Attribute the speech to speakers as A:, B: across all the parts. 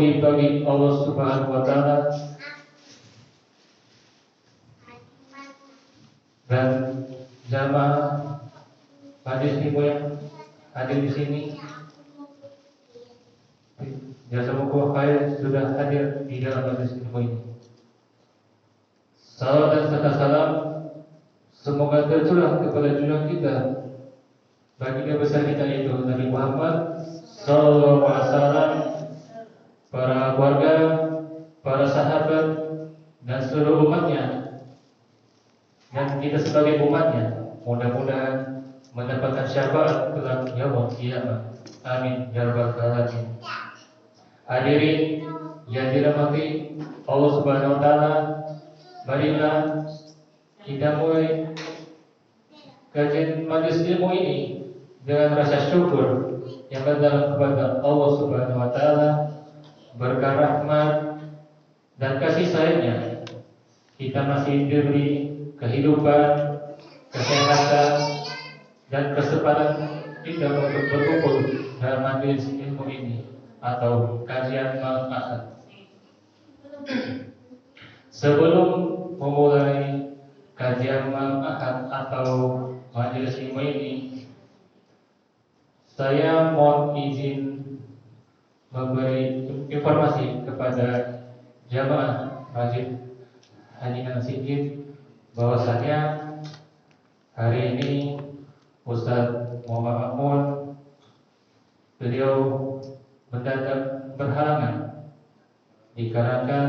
A: terpuji bagi Allah Subhanahu wa taala dan jamaah hadis ibu yang hadir di sini. Jazakumullah khair sudah hadir di dalam majlis ilmu ini. Salawat dan serta salam semoga tercurah kepada junjungan kita, baginda besar kita itu Nabi Muhammad sallallahu alaihi wasallam, para keluarga, para sahabat dan seluruh umatnya, dan kita sebagai umatnya mudah-mudahan mendapatkan syafaat kelak yaumul qiyamah. Amin ya rabbal alamin. Hadirin yang dirahmati Allah Subhanahu wa taala, marilah kita mulai kajian majelis ilmu ini dengan rasa syukur yang berdalam kepada Allah Subhanahu wa taala, berkah rahmat dan kasih sayangnya kita masih diberi kehidupan, kesehatan dan kesempatan kita untuk berkumpul dalam majelis ilmu ini atau kajian malam Ahad. Sebelum memulai kajian malam Ahad atau majelis ilmu ini, saya mohon izin memberi informasi kepada jamaah Masjid Haji Siddiq bahwasanya hari ini Ustaz Muhammad Amun beliau mendadak berhalangan dikarenakan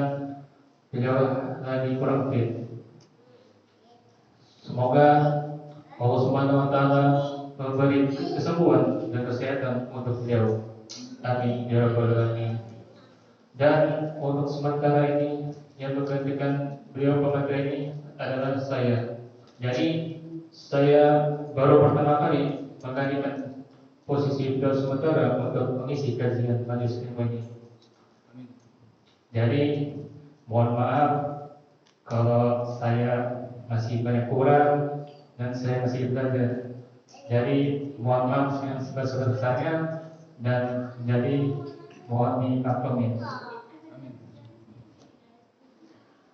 A: beliau lagi kurang fit. Semoga Allah Subhanahu wa taala memberi kesembuhan dan kesehatan untuk beliau. Amin ya rabbal alamin. Dan untuk sementara ini yang menggantikan beliau pada ini adalah saya. Jadi saya baru pertama kali menggantikan posisi beliau sementara untuk mengisi kajian majelis ilmu ini. Jadi mohon maaf kalau saya masih banyak kurang dan saya masih belajar. Jadi mohon maaf yang sebesar-besarnya dan jadi mohon dimaklumi.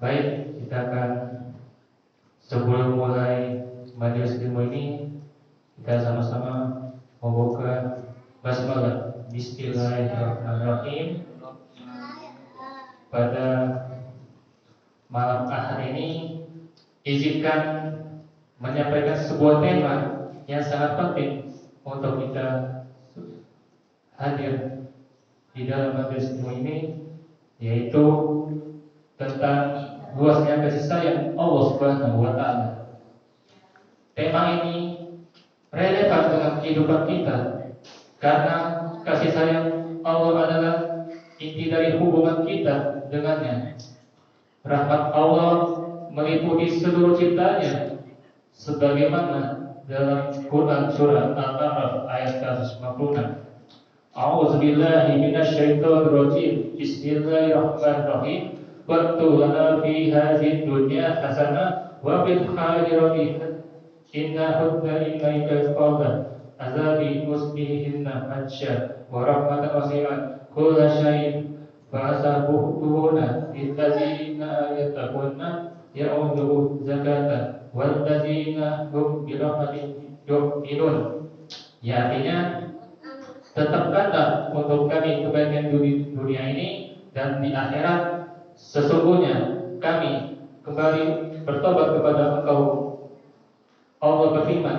A: Baik, kita akan sebelum mulai majelis ilmu ini kita sama-sama membuka basmalah. Bismillahirrahmanirrahim. Pada malam Ahad ini izinkan menyampaikan sebuah tema yang sangat penting untuk kita hadir di dalam majelis ilmu ini, yaitu tentang luasnya kasih sayang Allah Subhanahu wa taala. Tema ini relevan dengan kehidupan kita karena kasih sayang Allah adalah inti dari hubungan kita dengannya. Rahmat Allah meliputi seluruh ciptanya sebagaimana dalam Quran surah Al-A'raf ayat 156. A'udzubillahi minasyaitonir rajim. Bismillahirrahmanirrahim. Qul lana fi hadhihi dunya hasanah wa fil akhirati inna hudna ilaika qawlan azabi musbihinna hadsya wa rahmatan wasi'at kulla syai'in fa'asabuhuna illadzina yattaquna ya'udhu zakatan walladzina hum birahmatin yu'minun. Ya, artinya tetapkanlah untuk kami kebaikan dunia ini dan di akhirat sesungguhnya kami kembali bertobat kepada Engkau. Allah berfirman,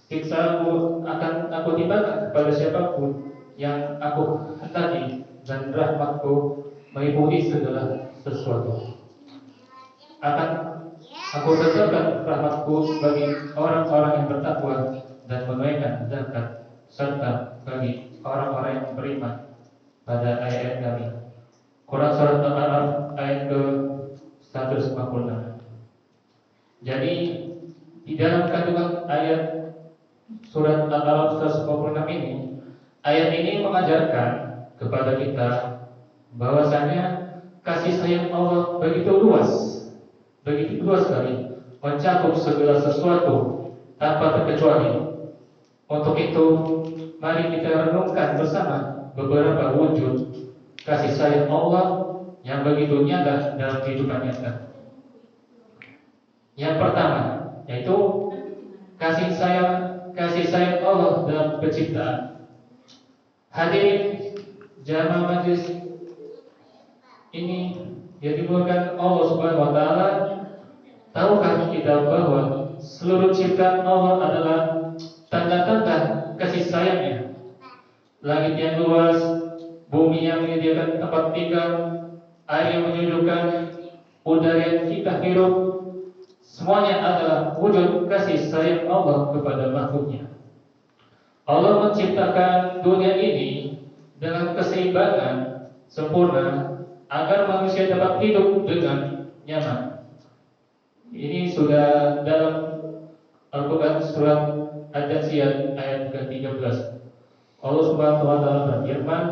A: siksaku akan aku timpakan kepada siapapun yang aku hendaki dan rahmatku meliputi segala sesuatu. Akan aku tetapkan rahmatku bagi orang-orang yang bertakwa dan menunaikan zakat serta bagi orang-orang yang beriman pada ayat kami. Quran surat Al-A'raf ayat ke-156. Jadi di dalam kandungan ayat surat Al-A'raf 156 ini, ayat ini mengajarkan kepada kita bahwasanya kasih sayang Allah begitu luas sekali, mencakup segala sesuatu tanpa terkecuali. Untuk itu, mari kita renungkan bersama beberapa wujud kasih sayang Allah yang begitu nyata dalam kehidupan nyata. Yang pertama yaitu kasih sayang Allah dalam penciptaan. Hadirin jamaah majelis ini yang dimuliakan Allah Subhanahu wa taala, tahukah kita bahwa seluruh ciptaan Allah adalah tanda-tanda kasih sayangnya? Langit yang luas, bumi yang menyediakan tempat tinggal, air yang menyejukkan, udara yang kita hirup, semuanya adalah wujud kasih sayang Allah kepada makhluknya. Allah menciptakan dunia ini dengan keseimbangan sempurna agar manusia dapat hidup dengan nyaman. Ini sudah dalam Al-Quran surat Ad-Dasiyat ayat ke-13. Allah Subhanahu wa taala berfirman,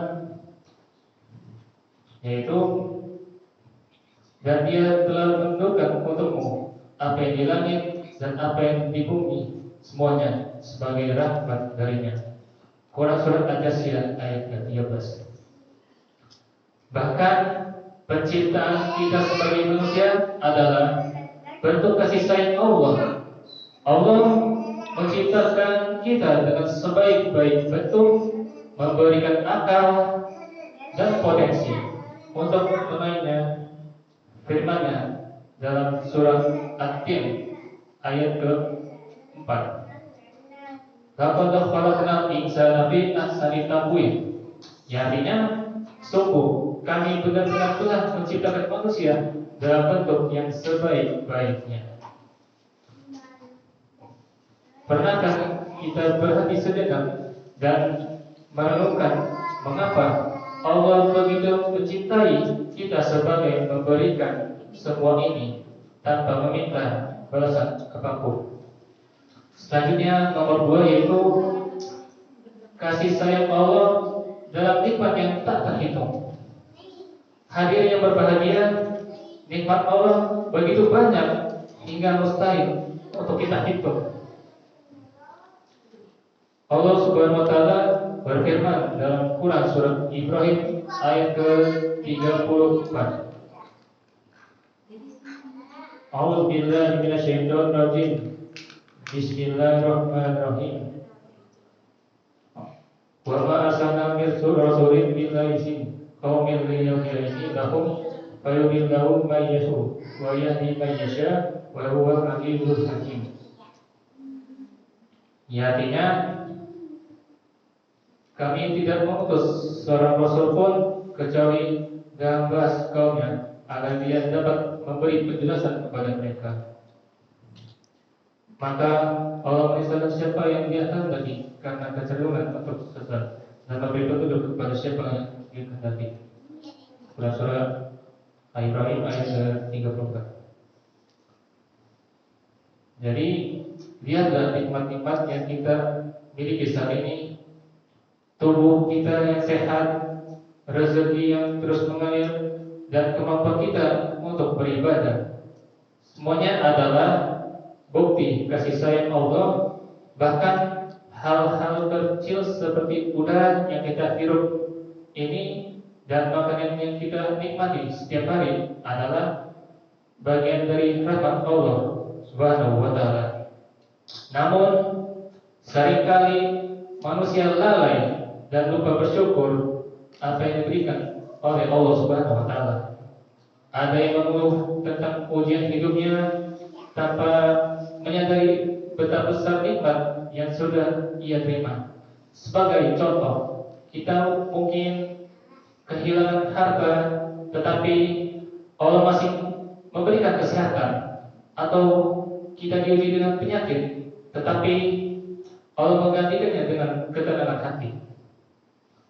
A: yaitu, dan Dia telah menentukan untukmu apa yang di langit dan apa yang di bumi, semuanya sebagai rahmat darinya. Quran surat Ad-Dasiyat ayat ke-13. Bahkan penciptaan kita sebagai manusia adalah bentuk kasih sayang Allah. Allah menciptakan kita dengan sebaik-baik bentuk, memberikan akal dan potensi untuk menunainya firman-Nya dalam surat At-Tin ayat ke-4. Laqad khalaqnal insana fi ahsani taqwim. Yang artinya, sungguh kami benar-benar telah menciptakan manusia dalam bentuk yang sebaik-baiknya. Pernahkah kita berhenti sejenak dan merenungkan mengapa Allah begitu mencintai kita sebagai memberikan semua ini tanpa meminta balasan apapun? Selanjutnya nomor 2 yaitu kasih sayang Allah dalam nikmat yang tak terhitung. Hadirin yang berbahagia, nikmat Allah begitu banyak hingga mustahil untuk kita hitung. Allah Subhanahu wa taala berfirman dalam Quran surat Ibrahim ayat ke-34. A'udzu billahi minasyaitonir rajim. Bismillahirrahmanirrahim. Wa ma arsalna min rasulin illa lisan qaumin liyubayyina lahum fayudillahu man yasha wa yahdi man yasha wa huwa al-azizul hakim. Ya, artinya kami tidak mengutus seorang rasul pun kecuali dalam bahasa kaumnya agar dia dapat memberi penjelasan kepada mereka. Maka Allah menisahkan siapa yang Dia kehendaki karena kecenderungan untuk sesat dan memberi petunjuk kepada siapa yang Dia kehendaki. Surah Al-Ibrahim ayat ke-34. Jadi lihatlah nikmat-nikmat yang kita miliki saat ini. Tubuh kita yang sehat, rezeki yang terus mengalir, dan kemampuan kita untuk beribadah. Semuanya adalah bukti kasih sayang Allah. Bahkan hal-hal kecil seperti udara yang kita hirup ini dan makanan yang kita nikmati setiap hari adalah bagian dari rahmat Allah Subhanahu wa taala. Namun seringkali manusia lalai dan lupa bersyukur apa yang diberikan oleh Allah Subhanahu wa taala. Ada yang mengeluh tentang ujian hidupnya tanpa menyadari betapa besar nikmat yang sudah ia terima. Sebagai contoh, kita mungkin kehilangan harta, tetapi Allah masih memberikan kesehatan, atau kita diuji dengan penyakit, tetapi Allah menggantikannya dengan ketenangan hati.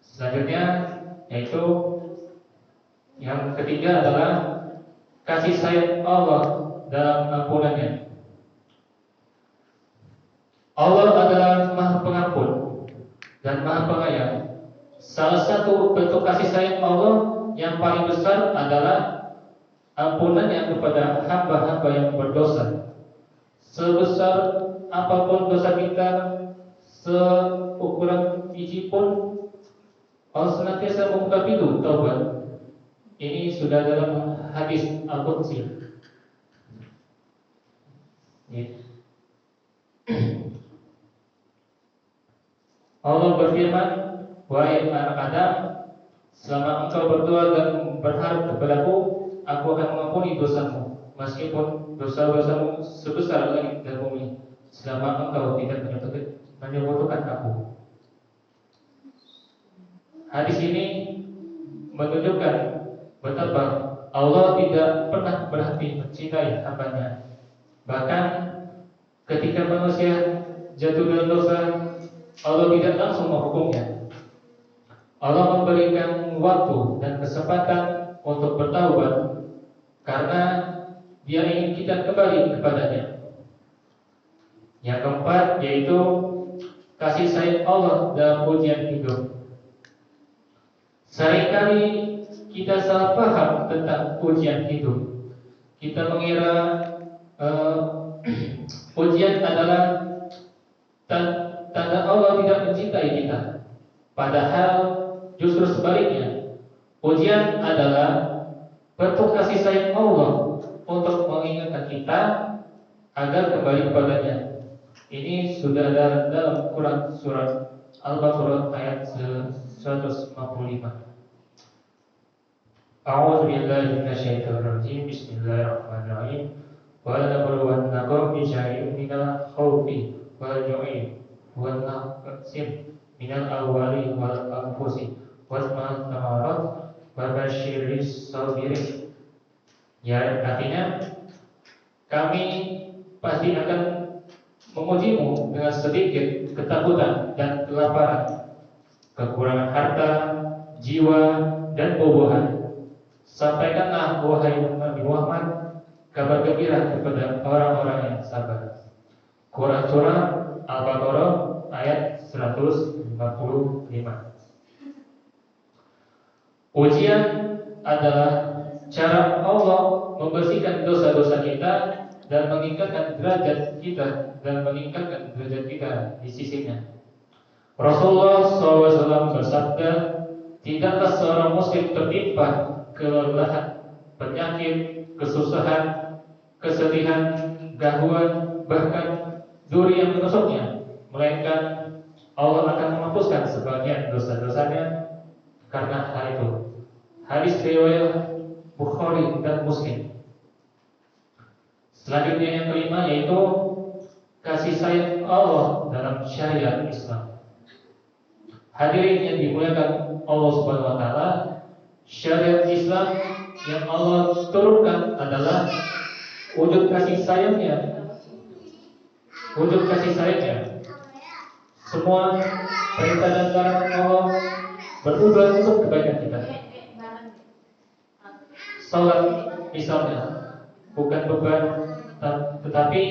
A: Selanjutnya yaitu yang ketiga adalah kasih sayang Allah dalam ampunannya. Allah adalah Maha Pengampun dan Maha Penyayang. Salah satu bentuk kasih sayang Allah yang paling besar adalah ampunannya kepada hamba-hamba yang berdosa. Sebesar apapun dosa kita, seukuran biji pun, Allah senantiasa membuka pintu taubat Ini sudah dalam hadis Al-Qudsi. Allah berfirman, wahai anak Adam, selama engkau berdoa dan berharap kepadaku, aku akan mengampuni dosamu, meskipun dosa-dosamu sebesar langit dan bumi, selama engkau tidak menyekutukan aku. Hadis ini menunjukkan betapa Allah tidak pernah berhenti mencintai hambanya. Bahkan ketika manusia jatuh dalam dosa, Allah tidak langsung menghukumnya. Allah memberikan waktu dan kesempatan untuk bertaubat karena Dia ingin kita kembali kepadanya. Yang keempat yaitu kasih sayang Allah dalam ujian hidup. Seringkali kita salah paham tentang ujian hidup. Kita mengira ujian adalah tanda Allah tidak mencintai kita. Padahal justru sebaliknya, ujian adalah bentuk kasih sayang Allah untuk mengingatkan kita agar kembali kepadanya. Ini sudah ada dalam Quran surat Al-Baqarah ayat 155. A'udzu billahi minasyaitonir rajim. Bismillahirrahmanirrahim. Wa lanabluwannakum bisyai'in minal khawfi wal ju'i wal naqsin minal amwali wal anfusi wath-thamarat wa basyiris sabirin. Ya, artinya kami pasti akan mengujimu dengan sedikit ketakutan dan kelaparan, kekurangan harta, jiwa, dan buah-buahan. Sampaikanlah wahai Nabi Muhammad kabar gembira kepada orang-orang yang sabar. Quran surah Al-Baqarah ayat 155. Ujian adalah cara Allah membersihkan dosa-dosa kita dan meningkatkan derajat kita di sisinya. Rasulullah SAW bersabda, tidaklah seorang muslim tertimpa kelelahan, penyakit, kesusahan, kesedihan, gangguan, bahkan duri yang menusuknya, melainkan Allah akan menghapuskan sebagian dosa-dosanya karena hal itu. Hadis riwayat Bukhari dan Muslim. Selanjutnya yang kelima yaitu kasih sayang Allah dalam syariat Islam. Hadirin yang dimuliakan Allah Subhanahu wa taala, syariat Islam yang Allah turunkan adalah wujud kasih sayangnya. Wujud kasih sayangnya. Semua perintah dan larangan Allah bertujuan untuk kebaikan kita. Salat misalnya bukan beban, tetapi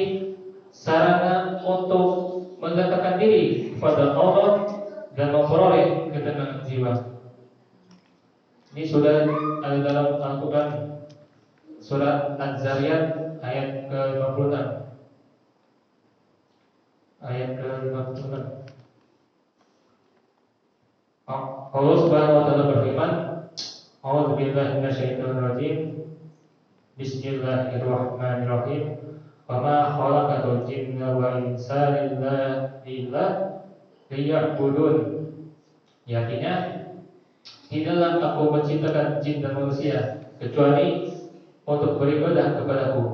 A: sarana untuk mendekatkan diri kepada Allah dan memperoleh ketenangan jiwa. Ini sudah ada dalam Al-Quran surat Az-Zariyat ayat ke-56. Ayat ke-56. Allah Subhanahu wa taala berfirman, A'udzu billahi minasyaitonir rajim. Bismillahirrahmanirrahim. Wa ma khalaqatul jinna wal insa illa liya'budun. Artinya, tidaklah aku menciptakan jin dan manusia kecuali untuk beribadah kepadaku.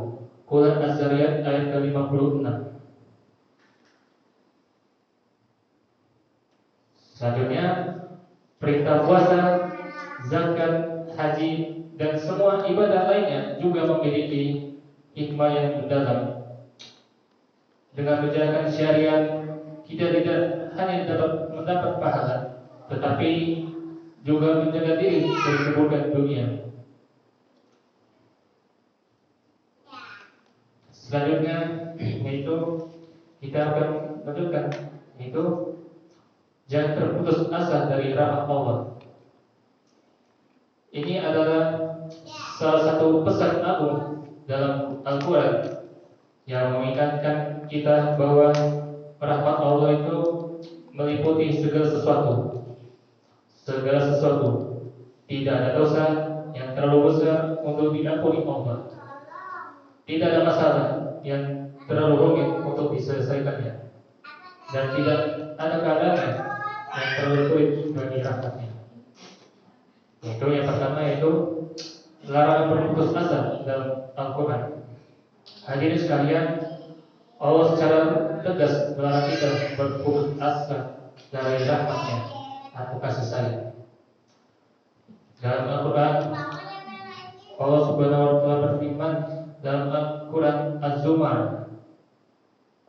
A: Quran Az-Zariyat ayat ke-56. Selanjutnya, perintah puasa, zakat, haji, dan semua ibadah lainnya juga memiliki hikmah yang mendalam. Dengan menjalankan syariat, kita tidak hanya dapat mendapat pahala, tetapi juga menjaga diri dari keburukan dunia. Selanjutnya, yaitu kita akan menunjukkan yaitu jangan terputus asa dari rahmat Allah. Ini adalah salah satu pesan agung dalam Al-Quran yang mengingatkan kita bahwa rahmat Allah itu meliputi segala sesuatu. Tidak ada dosa yang terlalu besar untuk diampuni Allah. Tidak ada masalah yang terlalu rumit untuk diselesaikannya, dan tidak ada keadaan yang terlalu sulit bagi rahmatnya. Itu yang pertama, yaitu larangan berputus asa dalam Al-Quran. Hadirin sekalian, Allah secara tegas melarang kita berputus asa dari rahmatnya atau kasih sayang. Dalam Al-Quran, Allah Subhanahu wa Ta'ala berfirman dalam Al-Quran Az-Zumar,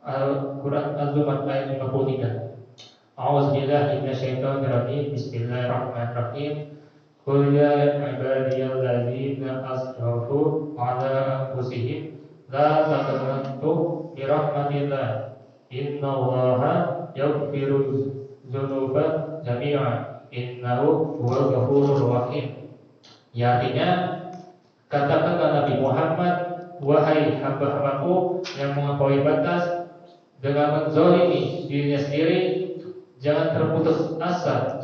A: Al-Quran Az-Zumar ayat 53. A'udzubillahi minasyaitonir rajim. Bismillahirrahmanirrahim. Qul ya ibadiyalladzina asrafu ala anfusihim la taqnatu min rahmatillah. Innallaha yaghfiru dzunuba jami'an. Innahu huwal ghafurur rahim. Ya, artinya, katakanlah Nabi Muhammad, wahai hamba-hambaku yang melampaui batas dengan menzalimi dirinya sendiri, jangan terputus asa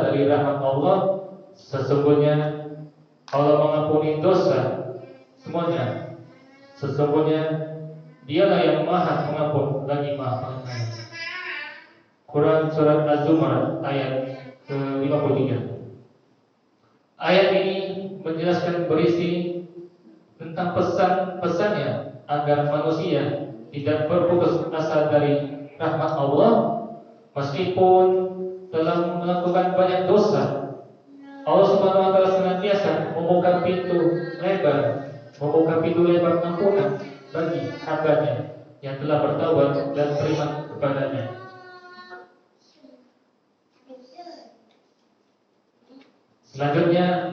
A: dari rahmat Allah. Sesungguhnya Allah mengampuni dosa semuanya. Sesungguhnya Dialah yang Maha Pengampun lagi Maha Penyayang. Quran surat Az-Zumar ayat ke-53. Ayat ini menjelaskan berisi tentang pesannya agar manusia tidak berputus asa dari rahmat Allah meskipun telah melakukan banyak dosa. Allah Subhanahu wa Ta'ala senantiasa membuka pintu lebar ampunan bagi hambanya yang telah bertaubat dan beriman kepadanya. Selanjutnya,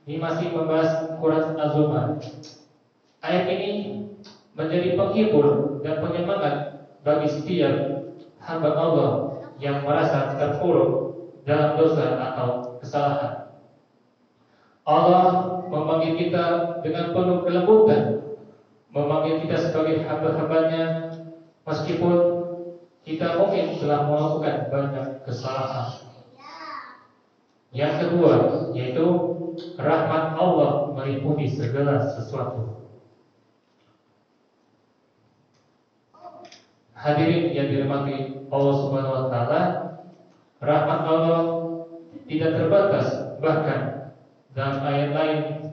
A: ini masih membahas Quran Az-Zumar. Ayat ini menjadi penghibur dan penyemangat bagi setiap hamba Allah yang merasa terpuruk dalam dosa atau kesalahan. Allah memanggil kita dengan penuh kelembutan, memanggil kita sebagai hamba-hambanya meskipun kita mungkin telah melakukan banyak kesalahan. Yang kedua, yaitu rahmat Allah meliputi segala sesuatu. Hadirin yang dirahmati Allah Subhanahu wa Ta'ala, rahmat Allah tidak terbatas. Bahkan dalam ayat lain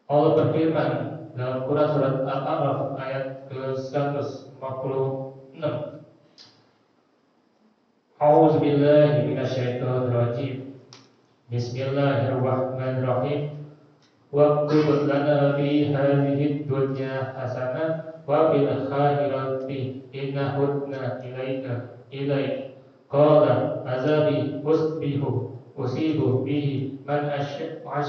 A: Allah berfirman dalam Quran surat Al-A'raf ayat ke-146. A'udzubillahi minasyaitonir rajim. Bismillahirrahmanirrahim. Waqtub lana fi hadhihi dunya hasanah wa fil akhirati inna hudna ilaik. Qala azabi usibu bihi man asha wa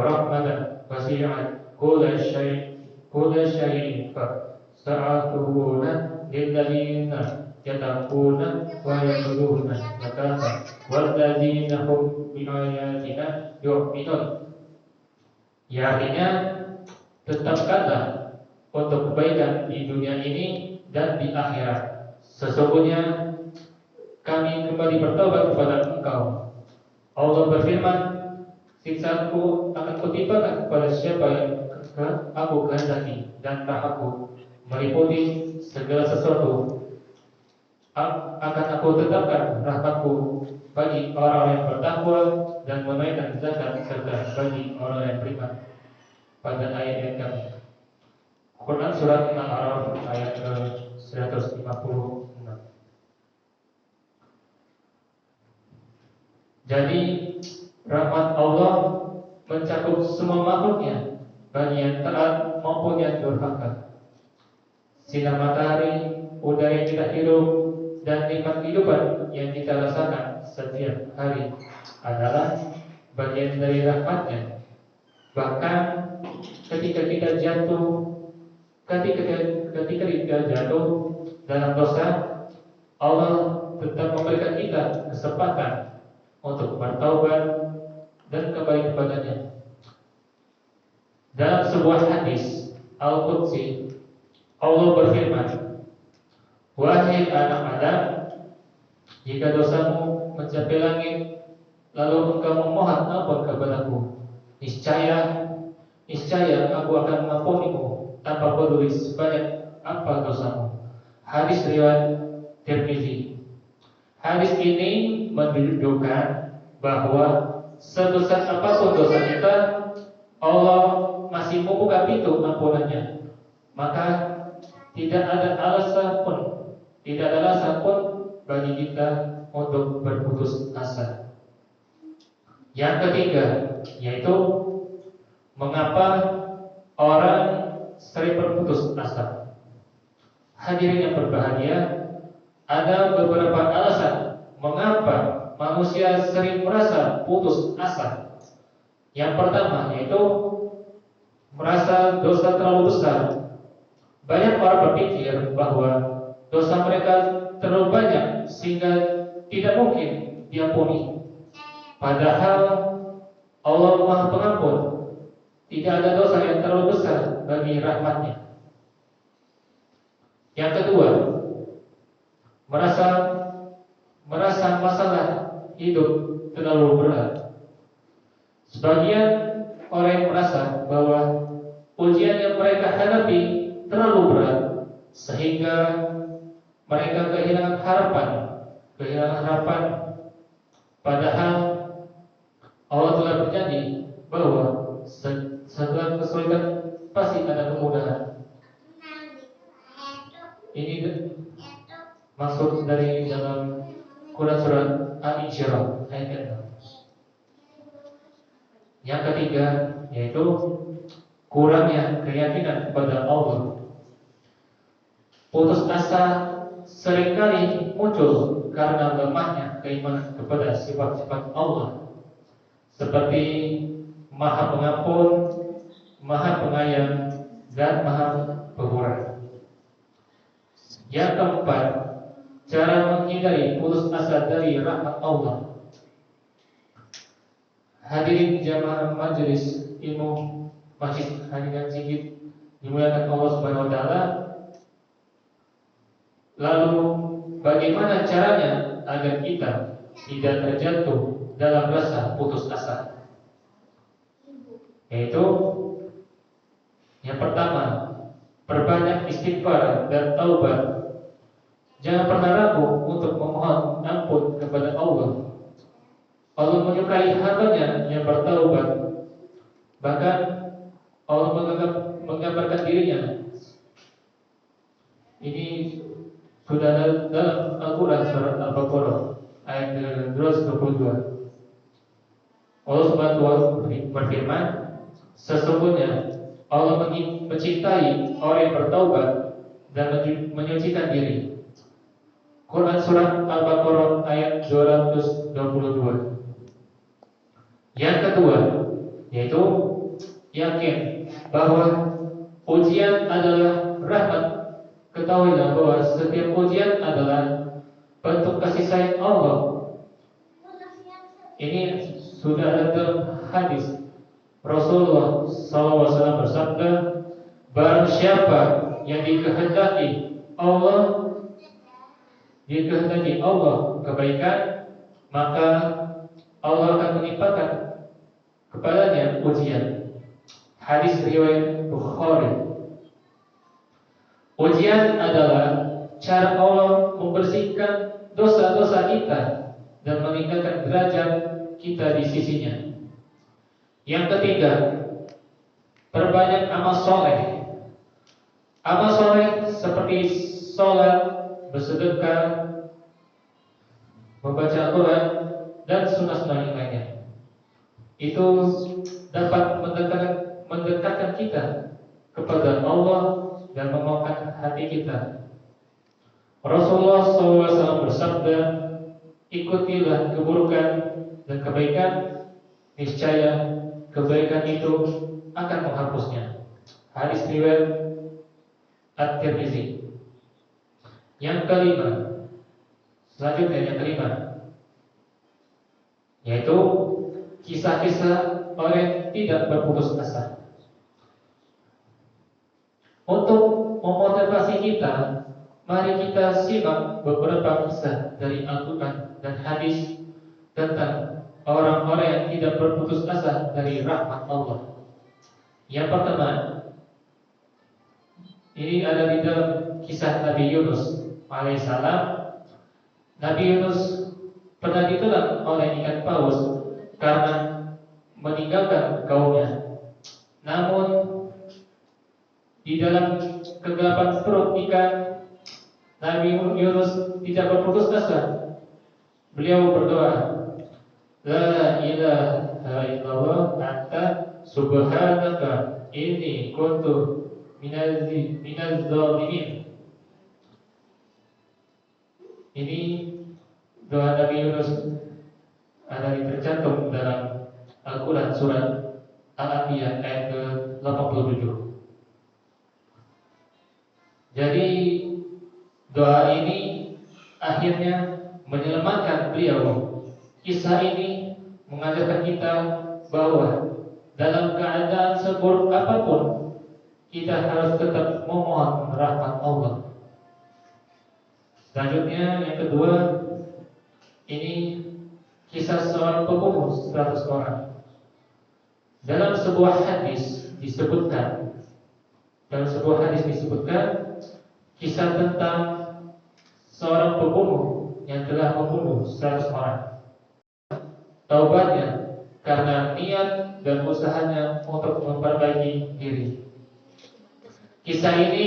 A: rahmatan wasi'at kulla syai'in fa sa'atuhuna lilladzina yattaquna wa yaquluna zakata walladzina hum bi ayatina yu'minun. Ya, artinya, tetapkanlah untuk kebaikan di dunia ini dan di akhirat. Sesungguhnya kami kembali bertobat kepada Engkau. Allah berfirman, siksaku akan kutimpakan kepada siapa yang aku kehendaki, dan rahmatku meliputi segala sesuatu. Akan aku tetapkan rahmatku bagi orang yang bertakwa dan menunaikan zakat, serta bagi orang yang beriman. Pada ayat yang kami Quran surat Al-A'raf ayat ke-156. Jadi rahmat Allah mencakup semua makhluknya, bagi yang taat maupun yang durhaka. Sinar matahari, udara yang kita hirup, dan nikmat kehidupan yang kita rasakan setiap hari adalah bagian dari rahmatnya. Bahkan ketika kita jatuh dalam dosa, Allah tetap memberikan kita kesempatan untuk bertaubat dan kembali kepadanya. Dalam sebuah hadis Al-Qudsi, Allah berfirman, wahai anak Adam, jika dosamu mencapai langit, lalu engkau memohon ampun kepadaku, niscaya aku akan mengampunimu tanpa peduli sebanyak apa dosamu. Hadis riwayat Tirmizi. Hadis ini menunjukkan bahwa sebesar apapun dosa kita, Allah masih membuka pintu ampunannya. Maka tidak ada alasan pun bagi kita untuk berputus asa. Yang ketiga, yaitu mengapa orang sering berputus asa. Hadirin yang berbahagia, ada beberapa alasan mengapa manusia sering merasa putus asa. Yang pertama yaitu merasa dosa terlalu besar. Banyak orang berpikir bahwa dosa mereka terlalu banyak sehingga tidak mungkin diampuni. Padahal Allah Maha Pengampun. Tidak ada dosa yang terlalu besar bagi rahmatnya. Yang kedua, merasa masalah hidup terlalu berat. Sebagian orang yang merasa bahwa ujian yang mereka hadapi terlalu berat sehingga mereka kehilangan harapan. Padahal Allah telah berjanji bahwa setelah kesulitan pasti ada kemudahan. Ini maksud dari dalam Quran surat Al-Insyirah ayat 6. Yang ketiga yaitu kurangnya keyakinan kepada Allah. Putus asa seringkali muncul karena lemahnya keimanan kepada sifat-sifat Allah, seperti Maha Pengampun, Maha Penyayang, dan Maha Pemurah. Yang keempat, cara menghindari putus asa dari rahmat Allah. Hadirin jamaah majelis ilmu Masjid Haji Sigit dimuliakan Allah Subhanahu wa taala. Lalu bagaimana caranya agar kita tidak terjatuh dalam rasa putus asa? Yaitu yang pertama, perbanyak istighfar dan taubat. Jangan pernah ragu untuk memohon ampun kepada Allah. Allah menyukai hambanya yang bertaubat. Bahkan Allah menggambarkan dirinya. Ini sudah dalam Al-Quran surat Al-Baqarah ayat 222. Allah Subhanahu wa taala berfirman, sesungguhnya Allah mencintai orang yang bertaubat dan menyucikan diri. Quran surat Al-Baqarah ayat 222. Yang kedua yaitu yakin bahwa ujian adalah rahmat. Ketahuilah bahwa setiap ujian adalah bentuk kasih sayang Allah. Ini sudah ada dalam hadis Rasulullah SAW bersabda, barang siapa yang dikehendaki Allah kebaikan, maka Allah akan menimpakan kepadanya ujian. Hadis riwayat Bukhari. Ujian adalah cara Allah membersihkan dosa-dosa kita dan meningkatkan derajat kita di sisinya. Yang ketiga, perbanyak amal soleh. Amal soleh seperti sholat, bersedekah, membaca Al-Quran, dan sunnah-sunnah yang lainnya. Itu dapat mendekatkan kita kepada Allah dan memaukan hati kita. Rasulullah SAW bersabda, ikutilah keburukan dan kebaikan, niscaya kebaikan itu akan menghapusnya. Hadis riwayat At-Tirmizi. Yang kelima, selanjutnya yang kelima, yaitu kisah-kisah orang yang tidak berputus asa. Untuk memotivasi kita, mari kita simak beberapa kisah dari Al-Quran dan hadis tentang orang-orang yang tidak berputus asa dari rahmat Allah. Yang pertama, ini ada di dalam kisah Nabi Yunus alaihissalam. Nabi Yunus pernah ditelan oleh ikan paus karena meninggalkan kaumnya. Namun di dalam kegelapan perut ikan, Nabi Yunus tidak berputus asa. Beliau berdoa, La ilaha illallah anta subhanaka inni kuntu minaz zalimin. Ini doa Nabi Yunus ada tercantum dalam Al-Quran surat Al-Anbiya ayat ke-87. Jadi doa ini akhirnya menyelamatkan beliau. Kisah ini mengajarkan kita bahwa dalam keadaan seburuk apapun kita harus tetap memohon rahmat Allah. Selanjutnya yang kedua, ini kisah seorang pembunuh 100 orang. Dalam sebuah hadis disebutkan kisah tentang seorang pembunuh yang telah membunuh 100 orang. Taubatnya karena niat dan usahanya untuk memperbaiki diri. Kisah ini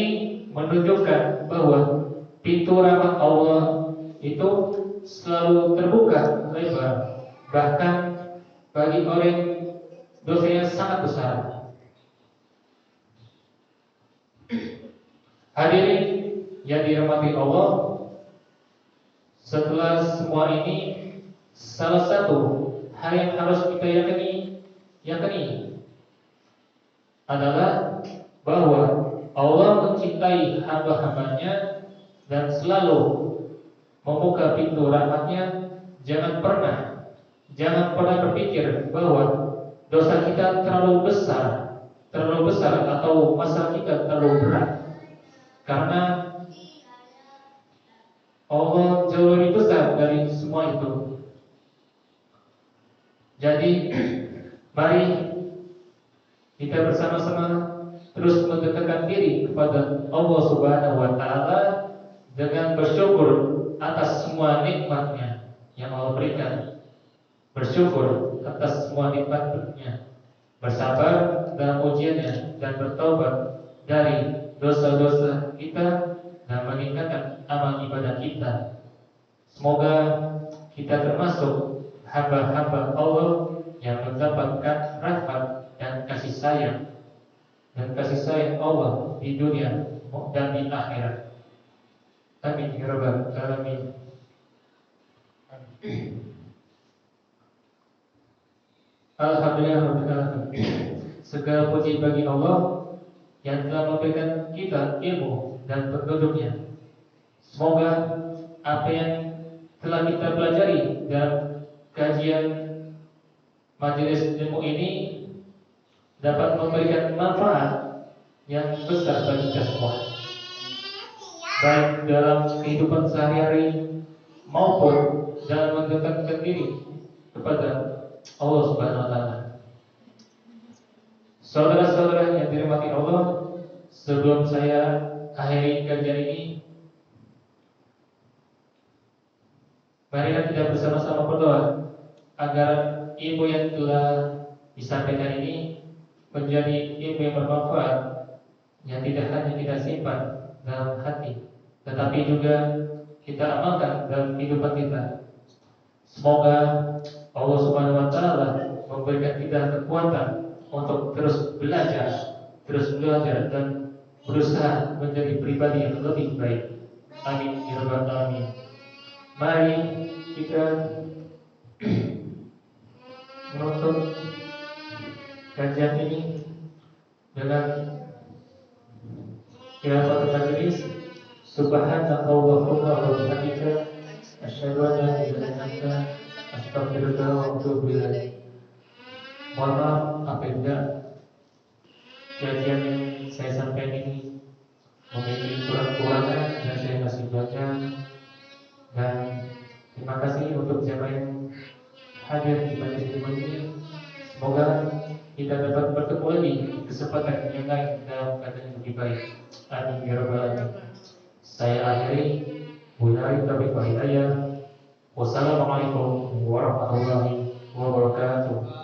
A: menunjukkan bahwa pintu rahmat Allah itu selalu terbuka lebar, bahkan bagi orang yang dosanya sangat besar. Hadirin yang dirahmati Allah, setelah semua ini, salah satu hal yang harus kita yakini adalah bahwa Allah mencintai hamba-hambanya dan selalu membuka pintu rahmatnya. Jangan pernah berpikir bahwa dosa kita terlalu besar atau masalah kita terlalu berat, karena Allah jauh lebih besar dari semua itu. Jadi mari kita bersama-sama terus mendekatkan diri kepada Allah Subhanahu wa Ta'ala dengan bersyukur atas semua nikmatnya yang Allah berikan, bersyukur atas semua nikmatnya, bersabar dalam ujiannya, dan bertobat dari dosa-dosa kita dan meningkatkan amal ibadah kita. Semoga kita termasuk hamba-hamba Allah yang mendapatkan rahmat dan kasih sayang Allah di dunia dan di akhirat. Amin ya rabbal alamin. Alhamdulillah. Segala puji bagi Allah yang telah memberikan kita ilmu dan penduduknya. Semoga apa yang telah kita pelajari dalam kajian majelis ilmu ini dapat memberikan manfaat yang besar bagi kita semua, baik dalam kehidupan sehari-hari maupun dalam mendekatkan diri kepada Allah Subhanahu wa Ta'ala. Saudara-saudara yang dirahmati Allah, sebelum saya akhiri kajian ini, marilah kita bersama-sama berdoa agar ilmu yang telah disampaikan ini menjadi ilmu yang bermanfaat, yang tidak hanya kita simpan dalam hati, tetapi juga kita amalkan dalam kehidupan kita. Semoga Allah Subhanahu wa Ta'ala memberikan kita kekuatan untuk terus belajar dan berusaha menjadi pribadi yang lebih baik. Amin ya rabbal alamin. Mari kita menutup kajian ini dengan qiraatul majlis. Subhanallahumma wa bihamdika asyhadu an la ilaha illa anta astaghfiruka wa atubu ilaik. Mohon maaf apabila kajian yang saya sampaikan ini memiliki kurang-kurangan dan saya masih baca. Dan terima kasih untuk jamaah yang hadir di majelis ilmu ini. Semoga kita dapat bertemu lagi di kesempatan yang lain dalam keadaan yang lebih baik. Amin ya rabbal alamin. Saya akhiri. Wabillahi taufiq wal hidayah. Wassalamualaikum warahmatullahi wabarakatuh.